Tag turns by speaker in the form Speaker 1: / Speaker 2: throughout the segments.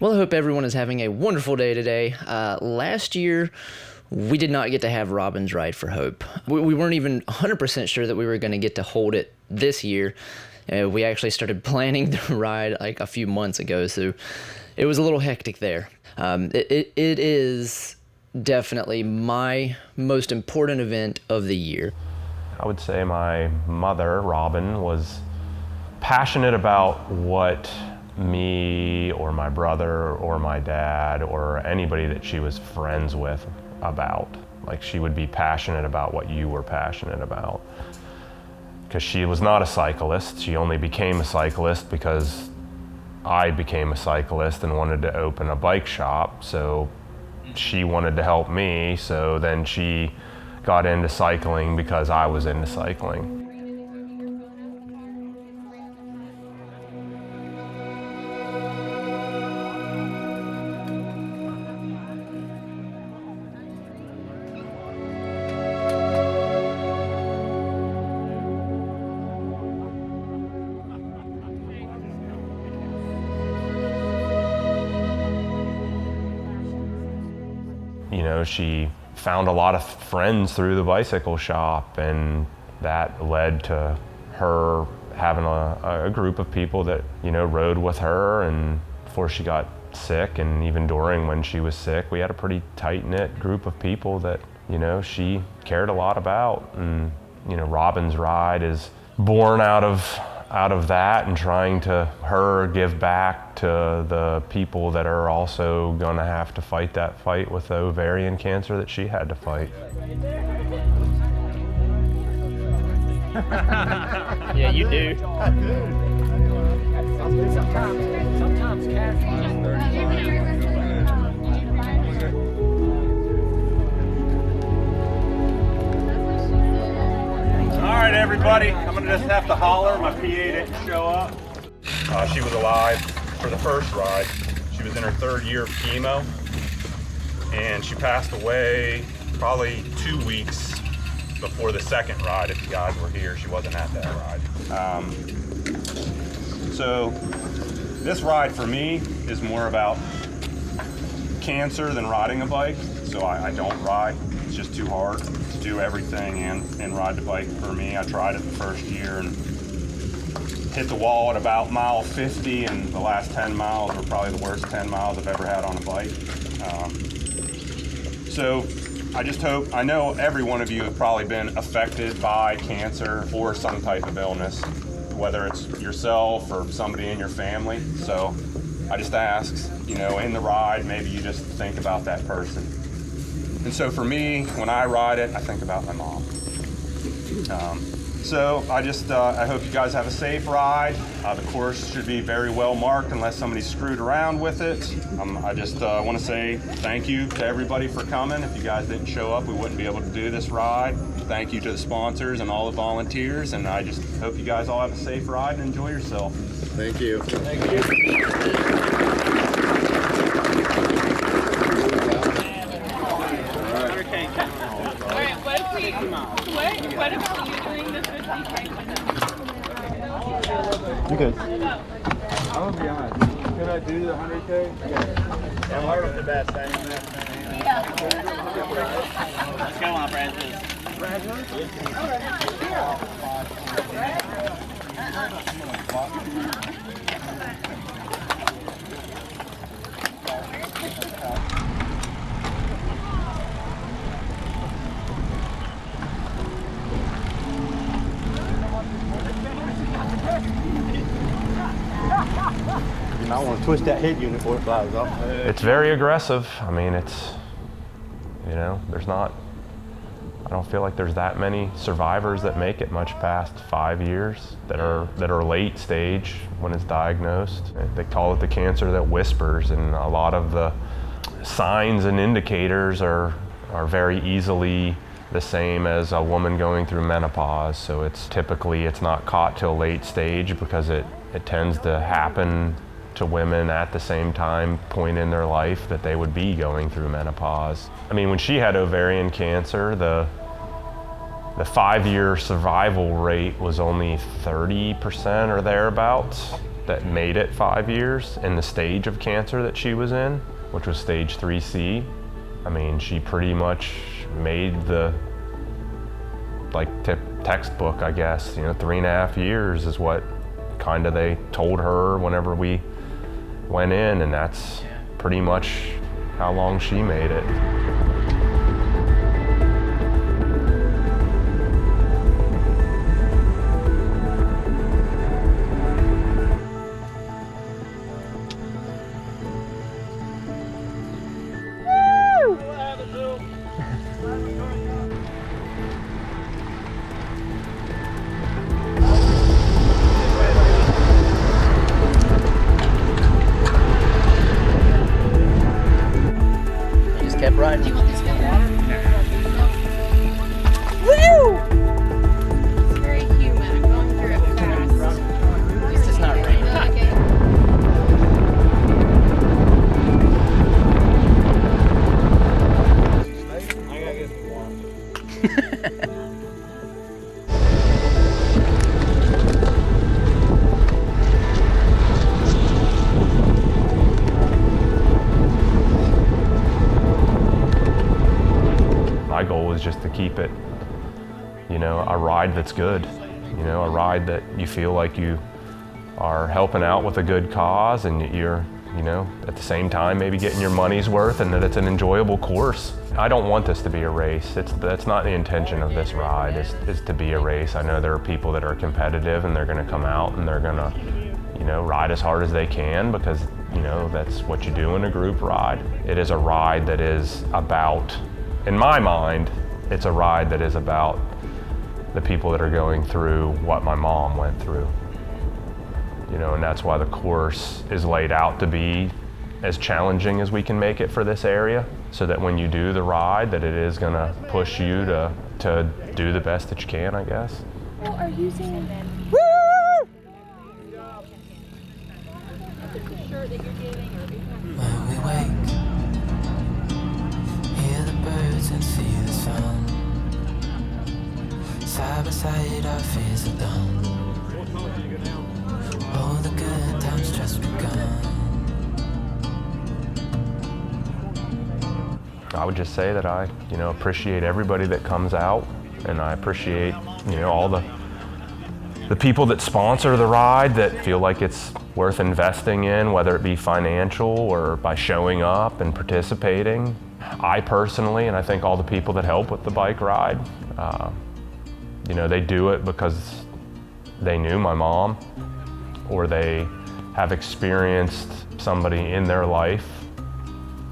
Speaker 1: Well, I hope everyone is having a wonderful day today. Last year, we did not get to have Robin's Ride for Hope. We weren't even 100% sure that we were going to get to hold it this year. We actually started planning the ride like a few months ago, so it was a little hectic there. It is definitely my most important event of the year.
Speaker 2: I would say my mother, Robin, was passionate about what me or my brother or my dad or anybody that she was friends with about. Like, she would be passionate about what you were passionate about. Because she was not a cyclist. She only became a cyclist because I became a cyclist and wanted to open a bike shop. So she wanted to help me, so then she got into cycling because I was into cycling. You know, she found a lot of friends through the bicycle shop, and that led to her having a group of people that, you know, rode with her. And before she got sick, and even during when she was sick, we had a pretty tight-knit group of people that, you know, she cared a lot about. And, you know, Robin's Ride is born out of that, and trying to give back to the people that are also going to have to fight that fight with the ovarian cancer that she had to fight.
Speaker 1: Yeah, you do.
Speaker 3: I do. Sometimes
Speaker 4: All right, everybody, I'm gonna just have to holler. My PA didn't show up. She was alive for the first ride. She was in her third year of chemo, and she passed away probably 2 weeks before the second ride. If you guys were here, she wasn't at that ride. So this ride for me is more about cancer than riding a bike. So I don't ride. It's just too hard to do everything and ride the bike for me. I tried it the first year and hit the wall at about mile 50, and the last 10 miles were probably the worst 10 miles I've ever had on a bike. So I just hope, I know every one of you have probably been affected by cancer or some type of illness, whether it's yourself or somebody in your family. So I just ask, you know, in the ride, maybe you just think about that person. And so for me, when I ride it, I think about my mom. So I hope you guys have a safe ride. The course should be very well marked unless somebody screwed around with it. I just want to say thank you to everybody for coming. If you guys didn't show up, we wouldn't be able to do this ride. Thank you to the sponsors and all the volunteers, and I just hope you guys all have a safe ride and enjoy yourself.
Speaker 3: Thank you.
Speaker 4: Thank you.
Speaker 5: What about you doing the 50K?
Speaker 3: You good? I'm gonna be honest. Could I do the 100K? Yeah. I'm hard with the best.
Speaker 1: Let's go on, Francis.
Speaker 3: You might want to twist that head unit before it flies off.
Speaker 2: It's very aggressive. I mean, it's, you know, I don't feel like there's that many survivors that make it much past 5 years that are late stage when it's diagnosed. They call it the cancer that whispers, and a lot of the signs and indicators are very easily the same as a woman going through menopause. So it's not caught till late stage because it tends to happen to women at the same point in their life that they would be going through menopause. I mean, when she had ovarian cancer, the 5-year survival rate was only 30% or thereabouts. that made it 5 years in the stage of cancer that she was in, which was stage 3C. I mean, she pretty much made the textbook, I guess. 3.5 years is what kind of they told her whenever we went in, and that's pretty much how long she made it.
Speaker 1: Kept riding.
Speaker 5: Do you want this guy?
Speaker 1: Woo!
Speaker 5: It's very humid. I'm going through it fast.
Speaker 1: At least it's not raining.
Speaker 5: Okay.
Speaker 3: I gotta get some water.
Speaker 2: My goal is just to keep it, a ride that's good, a ride that you feel like you are helping out with a good cause, and you're, at the same time maybe getting your money's worth, and that it's an enjoyable course. I don't want this to be a race. That's not the intention of this ride, is to be a race. I know there are people that are competitive, and they're gonna come out and they're gonna, ride as hard as they can, because, that's what you do in a group ride. It is a ride that is about, in my mind, it's a ride that is about the people that are going through what my mom went through. And that's why the course is laid out to be as challenging as we can make it for this area, so that when you do the ride, that it is gonna push you to do the best that you can, I guess.
Speaker 5: Well, are you saying then?
Speaker 6: When we wake, hear the birds and see the sun. Side by side, our fears are done. All the good times just begun.
Speaker 2: I would just say that I, appreciate everybody that comes out, and I appreciate, all the people that sponsor the ride, that feel like it's worth investing in, whether it be financial or by showing up and participating. I personally, and I think all the people that help with the bike ride, they do it because they knew my mom, or they have experienced somebody in their life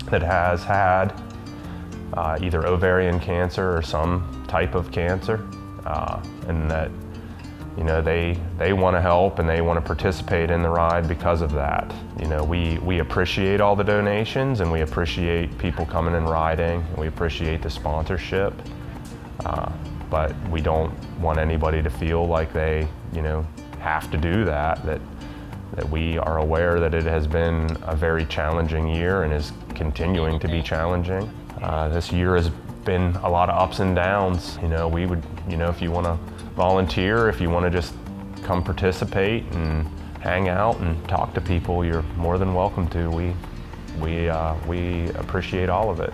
Speaker 2: that has had either ovarian cancer or some type of cancer, and that they want to help and they want to participate in the ride because of that. We appreciate all the donations, and we appreciate people coming and riding, and we appreciate the sponsorship, but we don't want anybody to feel like they have to do that we are aware that it has been a very challenging year and is continuing to be challenging. This year has been a lot of ups and downs. We would, if you want to volunteer, if you want to just come participate and hang out and talk to people, you're more than welcome to. We appreciate all of it.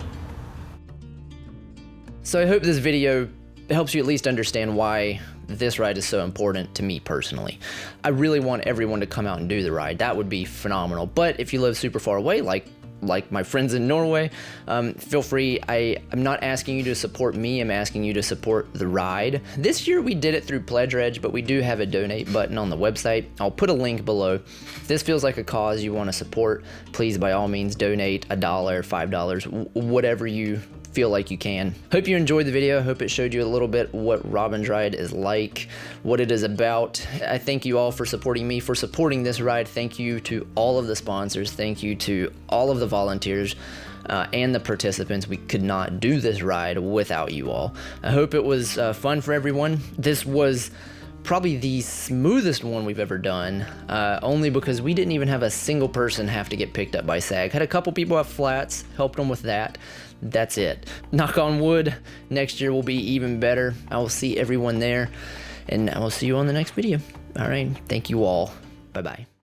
Speaker 1: So I hope this video helps you at least understand why this ride is so important to me personally. I really want everyone to come out and do the ride. That would be phenomenal. But if you live super far away, like my friends in Norway, feel free. I'm not asking you to support me, I'm asking you to support the ride. This year we did it through Pledge Reg, but we do have a donate button on the website. I'll put a link below. If this feels like a cause you want to support, please by all means donate $1, $5, whatever you feel like you can. Hope you enjoyed the video. Hope it showed you a little bit what Robin's Ride is like, what it is about. I thank you all for supporting me, for supporting this ride. Thank you to all of the sponsors. Thank you to all of the volunteers and the participants. We could not do this ride without you all. I hope it was fun for everyone. This was probably the smoothest one we've ever done, only because we didn't even have a single person have to get picked up by SAG. Had a couple people have flats, helped them with that. That's it. Knock on wood, next year will be even better. I will see everyone there, and I will see you on the next video. All right, thank you all. Bye-bye.